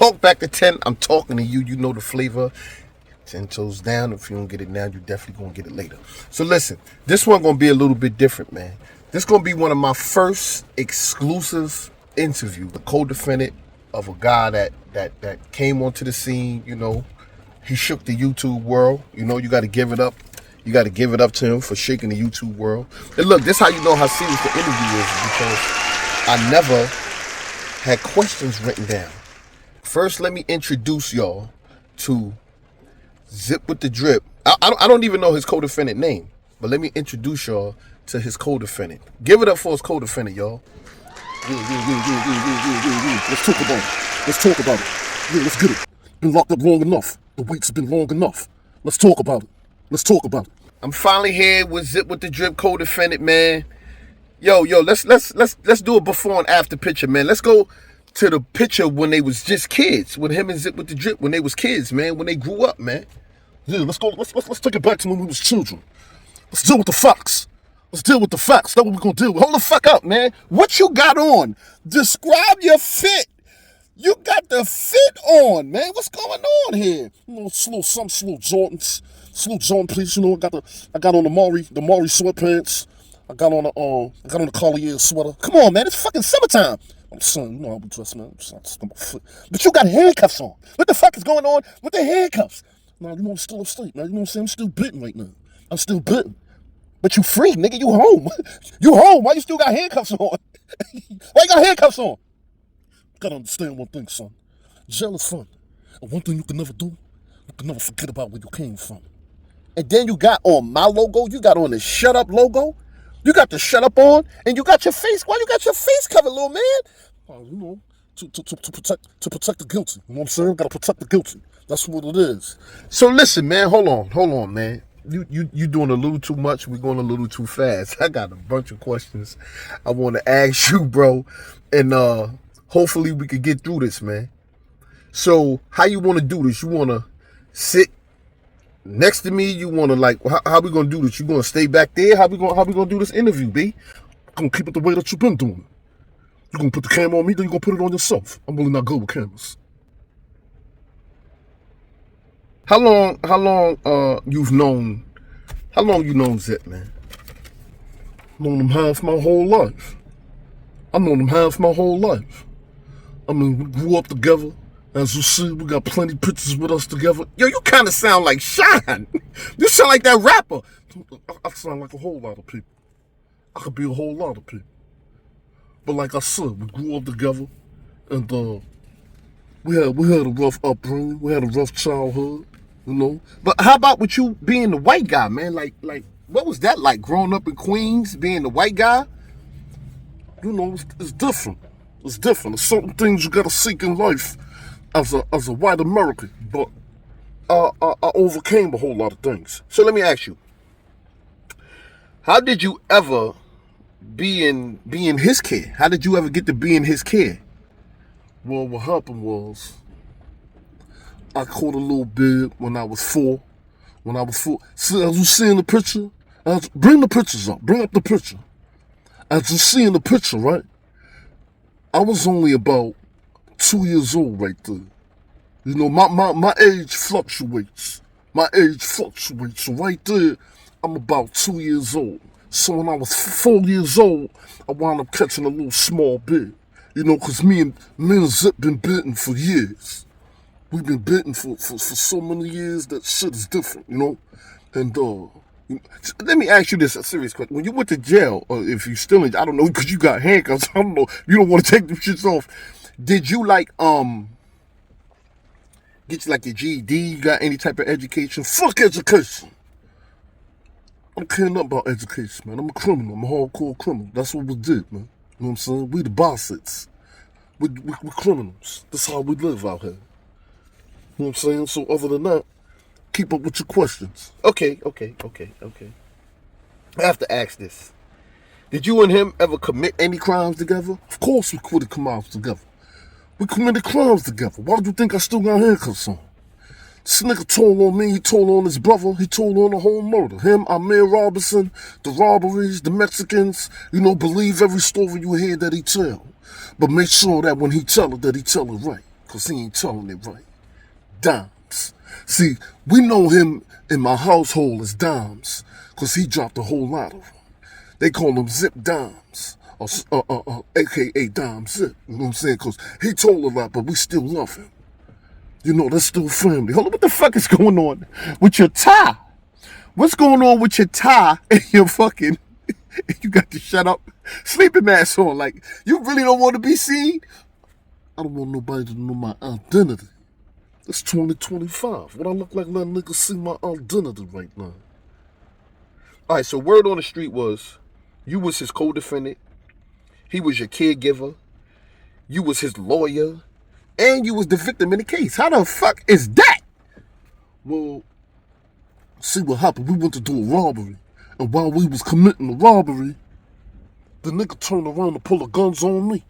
talk back to 10, I'm talking to you. You know the flavor. 10 toes down. If you don't get it now, you definitely gonna get it later. So listen, this one gonna be a little bit different, man. This gonna be one of my first exclusive interview, the co-defendant of a guy that came onto the scene. You know, he shook the YouTube world. You know, you got to give it up. You got to give it up to him for shaking the YouTube world. And look, this is how you know how serious the interview is, because I never had questions written down. First, let me introduce y'all to Zip with the Drip. I don't even know his co-defendant name, but let me introduce y'all to his co-defendant. Give it up for his co-defendant, y'all. Let's talk about it. Let's talk about it. Yeah, let's get it. Been locked up long enough. The wait's been long enough. Let's talk about it. Let's talk about it. I'm finally here with Zip with the Drip co-defendant, man. Yo, let's do a before and after picture, man. Let's go to the picture when they was just kids, with him and Zip with the Drip when they was kids, man, when they grew up, man. Yeah, let's go. Let's take it back to when we was children. Let's deal with the facts. Let's deal with the facts. That's what we're gonna deal with. Hold the fuck up, man. What you got on? Describe your fit. You got the fit on, man. What's going on here? You know, slow Jordans. Slow Jordan, please. You know, I got on the Maury sweatpants. I got on the Collier sweater. Come on, man. It's fucking summertime. I'm saying, you know how we dress, man. But you got handcuffs on. What the fuck is going on with the handcuffs? Nah, you know, I'm still upstate, man. You know what I'm saying? I'm still bitten right now. I'm still bitten. But you free, nigga. You home. You home. Why you still got handcuffs on? Why you got handcuffs on? You gotta understand one thing, son. Jail is fun. And one thing you can never do, you can never forget about where you came from. And then you got on my logo. You got on the Shut Up logo. You got the Shut Up on, and you got your face. Why you got your face covered, little man? You know, to protect the guilty. You know what I'm saying? Gotta protect the guilty. That's what it is. So listen, man. Hold on, man. You doing a little too much. We're going a little too fast. I got a bunch of questions I want to ask you, bro, and hopefully we could get through this, man. So how you want to do this? You want to sit next to me? You want to, like, how we gonna do this? You gonna stay back there? How we gonna do this interview, B? I'm gonna keep it the way that you've been doing. You're gonna put the camera on me, then you're gonna put it on yourself. I'm really not good with cameras. How long you known Zip, man? Known him half my whole life. I've known him half my whole life. I mean, we grew up together. As you see, we got plenty pictures with us together. Yo, you kind of sound like Sean. You sound like that rapper. I sound like a whole lot of people. I could be a whole lot of people. But like I said, we grew up together, and we had a rough upbringing. We had a rough childhood, you know. But how about with you being the white guy, man? Like, what was that like, growing up in Queens, being the white guy? You know, it's different. It's different. There's certain things you gotta seek in life as a white American. But I overcame a whole lot of things. So let me ask you, how did you ever be in his care? How did you ever get to be in his care? Well, what happened was, I caught a little bit when I was 4. See, as you see in the picture, bring the pictures up. Bring up the picture. As you see in the picture, right? I was only about 2 years old right there. You know, my age fluctuates. So right there, I'm about 2 years old. So when I was 4 years old, I wound up catching a little small bit. You know, because me and Zip been bitten for years. We've been bitten for so many years that shit is different, you know? And, let me ask you this, a serious question. When you went to jail, or if you still in, I don't know, because you got handcuffs, I don't know, you don't want to take them shits off. Did you, like, get you, like, your GED? You got any type of education? Fuck education. I don't care nothing about education, man. I'm a criminal. I'm a hardcore criminal. That's what we did, man. You know what I'm saying? We the bosses. We criminals. That's how we live out here. You know what I'm saying? So other than that, keep up with your questions. Okay. I have to ask this. Did you and him ever commit any crimes together? Of course we committed crimes together. We committed crimes together. Why do you think I still got handcuffs on? This nigga told on me, he told on his brother, he told on the whole murder. Him, AMIR Robinson, the robberies, the Mexicans, you know, believe every story you hear that he tell. But make sure that when he tell it, that he tell it right. because he ain't telling it right. Dimes. See, we know him in my household as Dimes because he dropped a whole lot of them. They call him Zip Dimes, or a.k.a. Dime Zip. You know what I'm saying? Because he told a lot, but we still love him. You know, that's still family. Hold on, what the fuck is going on with your tie? What's going on with your tie and your fucking... You got to shut up sleeping mask on. Like, you really don't want to be seen? I don't want nobody to know my identity. It's 2025. What I look like, let niggas see my identity right now. All right, so word on the street was you was his co-defendant, he was your caregiver, you was his lawyer, and you was the victim in the case. How the fuck is that? Well, see what happened. We went to do a robbery. And while we was committing the robbery, the nigga turned around to pull the guns on me.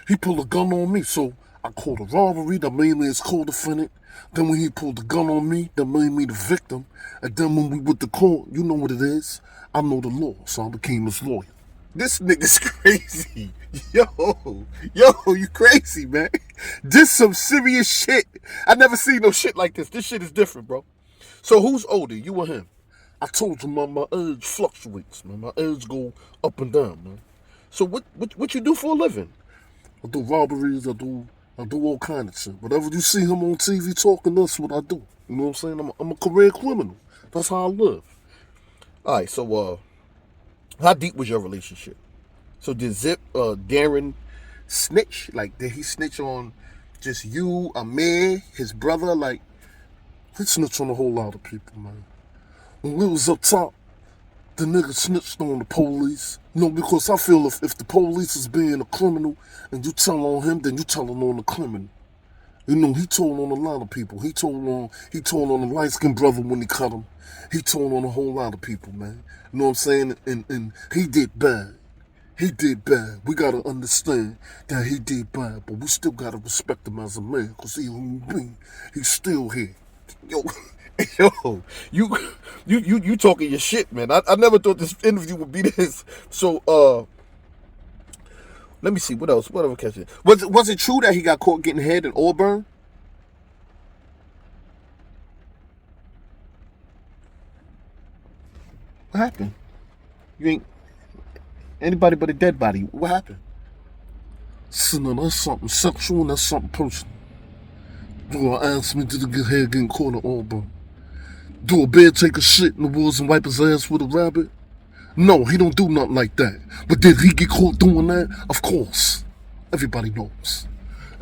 He pulled a gun on me, so I called a robbery, that made me his co-defendant. Then when he pulled the gun on me, that made me the victim. And then when we went to court, you know what it is. I know the law, so I became his lawyer. This nigga's crazy. Yo, you crazy, man. This some serious shit. I never seen no shit like this. This shit is different, bro. So who's older, you or him? I told you, man, my age fluctuates, man. My age go up and down, man. So what you do for a living? I do robberies, I do all kind of shit. Whatever you see him on TV talking, that's what I do. You know what I'm saying? I'm a career criminal. That's how I live. All right, so how deep was your relationship? So did Darren snitch? Like, did he snitch on just you, AMIR, his brother? Like, he snitched on a whole lot of people, man. When we was up top, the nigga snitched on the police. You know, because I feel if the police is being a criminal and you tell on him, then you telling on the criminal. You know, he told on a lot of people. He told on the light-skinned brother when he cut him. He told on a whole lot of people, man. You know what I'm saying? And he did bad. He did bad. We gotta understand that he did bad, but we still gotta respect him as a man, because he's still here. Yo, you talking your shit, man. I never thought this interview would be this. So, let me see, what else? What other catch it? Was it true that he got caught getting head in Auburn? What happened? You ain't anybody but a dead body. What happened? So now that's something sexual and that's something personal. Do I ask me, did he get head getting caught in Auburn? Do a bear take a shit in the woods and wipe his ass with a rabbit? No, he don't do nothing like that. But did he get caught doing that? Of course. Everybody knows.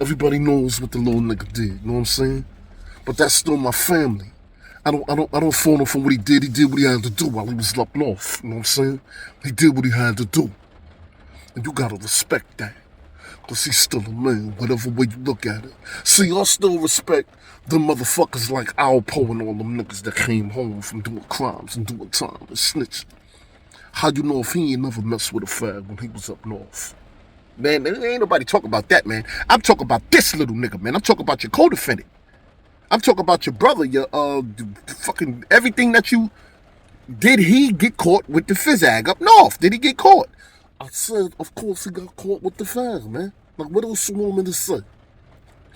Everybody knows what the little nigga did. You know what I'm saying? But that's still my family. I don't fault him for what he did. He did what he had to do while he was up north. You know what I'm saying? He did what he had to do. And you gotta respect that. Because he's still a man, whatever way you look at it. See, I still respect the motherfuckers like Alpo and all them niggas that came home from doing crimes and doing time and snitching. How you know if he ain't never messed with a fag when he was up north? Man, there ain't nobody talking about that, man. I'm talking about this little nigga, man. I'm talking about your co-defendant. I'm talking about your brother, your fucking everything that you... Did he get caught with the fizzag up north? Did he get caught? I said, of course he got caught with the fag, man. Like, what else you want me to say?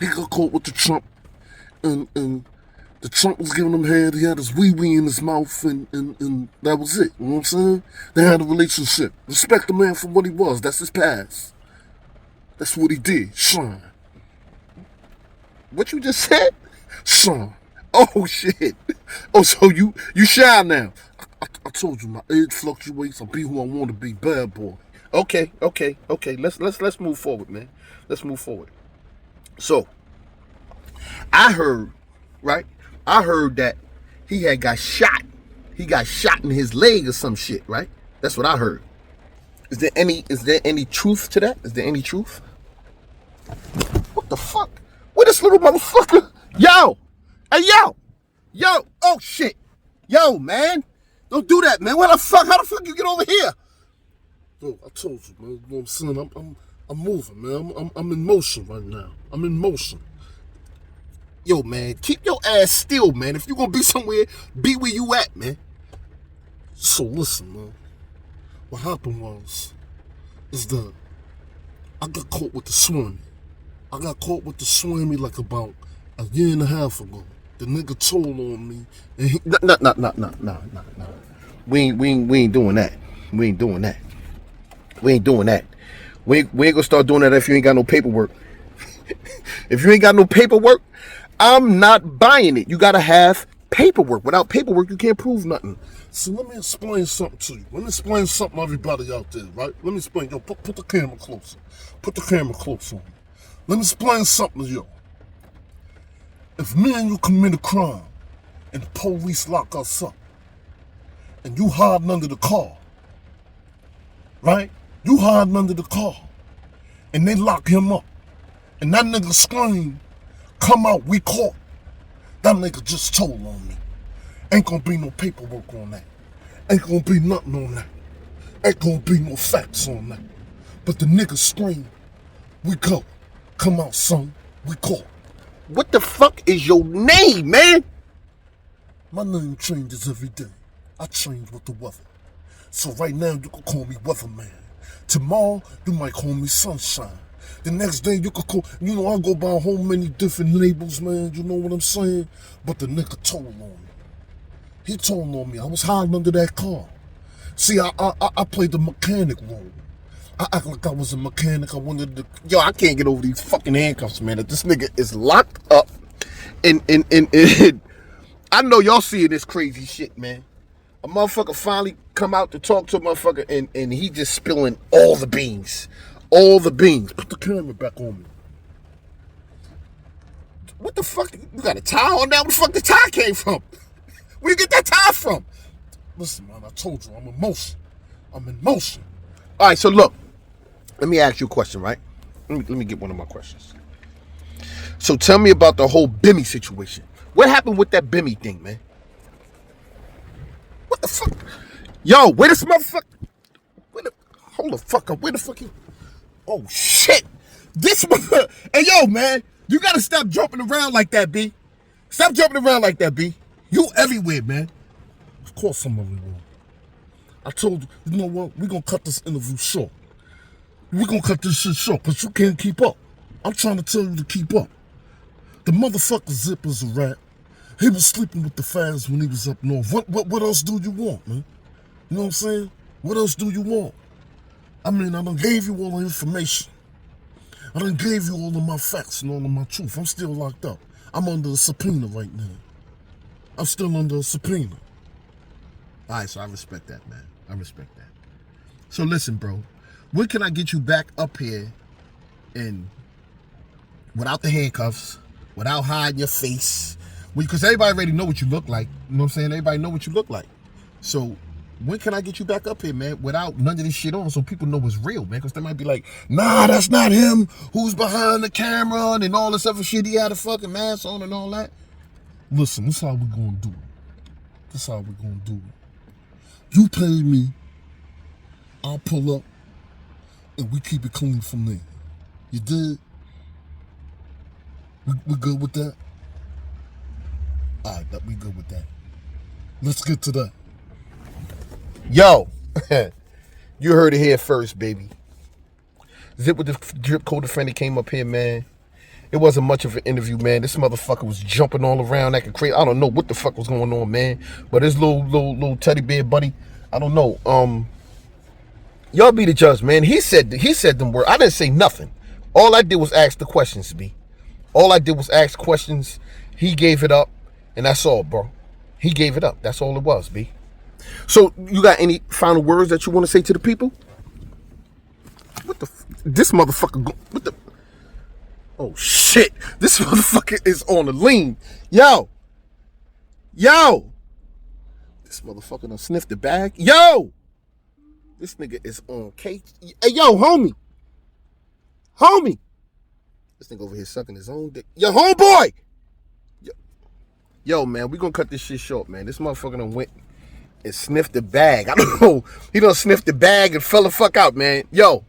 He got caught with the Trump, and the Trump was giving him head. He had his wee-wee in his mouth, and that was it. You know what I'm saying? They had a relationship. Respect the man for what he was. That's his past. That's what he did. Shine. What you just said? Shine. Oh, shit. Oh, so you shine now. I told you, my age fluctuates. I'll be who I want to be. Bad boy. Okay. Let's move forward, man. Let's move forward. So, I heard, right? I heard that he had got shot. He got shot in his leg or some shit, right? That's what I heard. Is there any truth to that? Is there any truth? What the fuck? What this little motherfucker? Yo! Hey, yo! Oh, shit! Yo, man! Don't do that, man. How the fuck you get over here? Yo, I told you, man. You know what I'm saying? I'm moving, man. I'm in motion right now. I'm in motion. Yo, man, keep your ass still, man. If you gonna be somewhere, be where you at, man. So listen, man. What happened is that I got caught with the swimming. I got caught with the swimmy like about a year and a half ago. The nigga told on me. And he, No. We ain't doing that. We ain't doing that. We ain't doing that. We ain't gonna start doing that if you ain't got no paperwork. If you ain't got no paperwork, I'm not buying it. You gotta have paperwork. Without paperwork, you can't prove nothing. so let me explain something to you. Let me explain something to everybody out there, right? Let me explain. Yo, put the camera closer. Put the camera close on me. Let me explain something to you. If me and you commit a crime and the police lock us up and you hiding under the car, right? You hiding under the car and they lock him up and that nigga scream, come out, we caught. That nigga just told on me. Ain't gonna be no paperwork on that. Ain't gonna be nothing on that. Ain't gonna be no facts on that. But the nigga scream, we go. Come out, son, we caught. What the fuck is your name, man? My name changes every day. I change with the weather. So right now you can call me Weatherman. Tomorrow you might call me Sunshine. The next day you could call, I go by a whole many different labels, man. You know what I'm saying? But the nigga told on me. He told on me. I was hiding under that car. See, I played the mechanic role. I act like I was a mechanic. I wanted to. Yo, I can't get over these fucking handcuffs, man. If this nigga is locked up and I know y'all seeing this crazy shit, man. A motherfucker finally come out to talk to a motherfucker and he just spilling all the beans. All the beans. Put the camera back on me. What the fuck? You got a tie on now? Where the fuck the tie came from? Where you get that tie from? Listen, man, I told you, I'm in motion. I'm in motion. All right, so look. Let me ask you a question, right? Let me get one of my questions. So tell me about the whole Bimmy situation. What happened with that Bimmy thing, man? What the fuck? Yo, where this motherfucker? Hold the fuck up. Where the fuck you? Oh, shit. This motherfucker. Hey, yo, man. You gotta stop jumping around like that, B. Stop jumping around like that, B. You everywhere, man. Of course I'm everywhere. I told you, you know what? We're gonna cut this interview short. We're gonna cut this shit short, because you can't keep up. I'm trying to tell you to keep up. The motherfucker Zipper's a rat. He was sleeping with the fags when he was up north. What else do you want, man? You know what I'm saying? What else do you want? I mean, I done gave you all the information. I done gave you all of my facts and all of my truth. I'm still locked up. I'm under a subpoena right now. I'm still under a subpoena. All right, so I respect that, man. I respect that. So listen, bro. When can I get you back up here and without the handcuffs, without hiding your face? Because everybody already know what you look like. You know what I'm saying? Everybody know what you look like. So when can I get you back up here, man, without none of this shit on so people know it's real, man? Because they might be like, nah, that's not him. Who's behind the camera and all this other shit. He had a fucking mask on and all that. Listen, this is how we gonna do it. This is how we gonna do it. You pay me, I'll pull up, and we keep it clean from there. You did? We good with that? All right, we good with that. Let's get to that. Yo, you heard it here first, baby. Zip with the drip co-defendant came up here, man. It wasn't much of an interview, man. This motherfucker was jumping all around acting crazy. I don't know what the fuck was going on, man. But his little teddy bear buddy, I don't know. Y'all be the judge, man. He said them words. I didn't say nothing. All I did was ask the questions, B. All I did was ask questions. He gave it up, and that's all, bro. He gave it up. That's all it was, B. So, you got any final words that you want to say to the people? What the? This motherfucker. What the? Oh shit! This motherfucker is on the lean. Yo. This motherfucker done sniffed the bag. Yo. This nigga is on cake. Hey, yo, homie. This nigga over here sucking his own dick. Yo, homeboy. Yo, man, we gonna cut this shit short, man. This motherfucker done went and sniffed the bag. I don't know. He done sniffed the bag and fell the fuck out, man. Yo,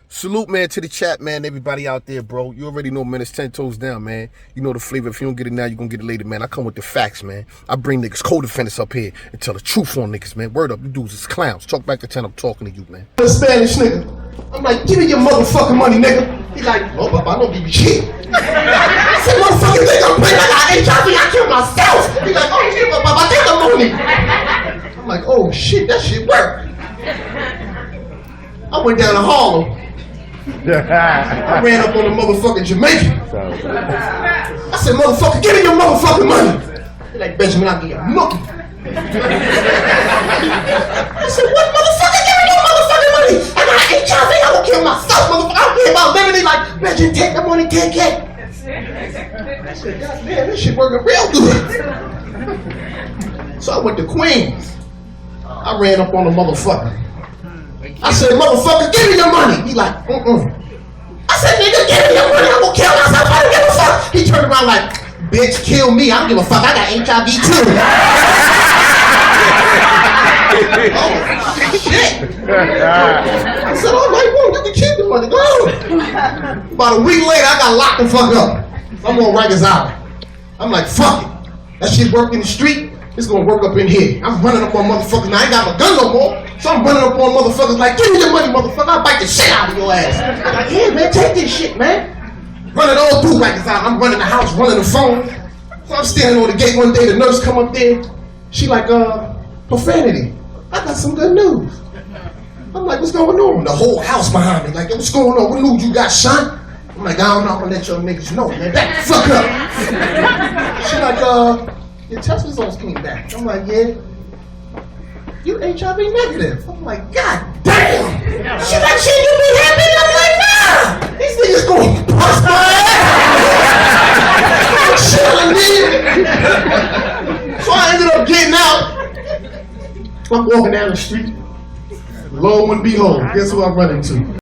salute, man, to the chat, man. Everybody out there, bro. You already know, man, it's 10 toes down, man. You know the flavor. If you don't get it now, you're gonna get it later, man. I come with the facts, man. I bring niggas co-defendants up here and tell the truth on niggas, man. Word up, you dudes is clowns. Talk back to 10, I'm talking to you, man. The Spanish nigga. I'm like, give me your motherfucking money, nigga. He like, oh, Papa, I don't give you shit. I said, motherfucking nigga, I'm playing. I got HIV, I killed myself. He like, oh shit, Papa, take the money. I'm like, oh shit, that shit worked. I went down to Harlem. I ran up on the motherfucking Jamaican. I said, motherfucker, give me your motherfucking money. He like, Benjamin, I'll give you a monkey. I said, what, motherfucker? Give me your motherfucking money. I got HIV. I'm gonna kill myself, motherfucker. I don't care about living. He like, Benjamin, take the money, take it. I said, God damn, this shit working real good. So I went to Queens. I ran up on the motherfucker. I said, motherfucker, give me your money. He like, I said, nigga, give me your money. I'm gonna kill myself. I don't give a fuck. He turned around like, bitch, kill me. I don't give a fuck. I got HIV too. Oh, shit. I said, all right, well, you can keep the money. Go. About a week later, I got locked the fuck up. I'm on Rikers Island. I'm like, fuck it. That shit work in the street. It's gonna work up in here. I'm running up on motherfuckers. Now I ain't got my gun no more. So I'm running up on motherfuckers like, give me your money, motherfucker. I'll bite the shit out of your ass. I'm like, yeah, man, take this shit, man. Running all through Rikers Island. I'm running the house, running the phone. So I'm standing on the gate one day, the nurse come up there. She like, profanity. I got some good news. I'm like, what's going on? The whole house behind me. Like, what's going on? What news you got, son? I'm like, I don't know. I'm gonna let your niggas know, man. Back the fuck up. She like, your test results came back. I'm like, yeah. You HIV negative. I'm like, God damn. She like, shit, you be happy? I'm like, nah. These niggas gonna bust my ass. Shit, so I ended up getting out. I'm walking down the street. Lo and behold, guess who I run into?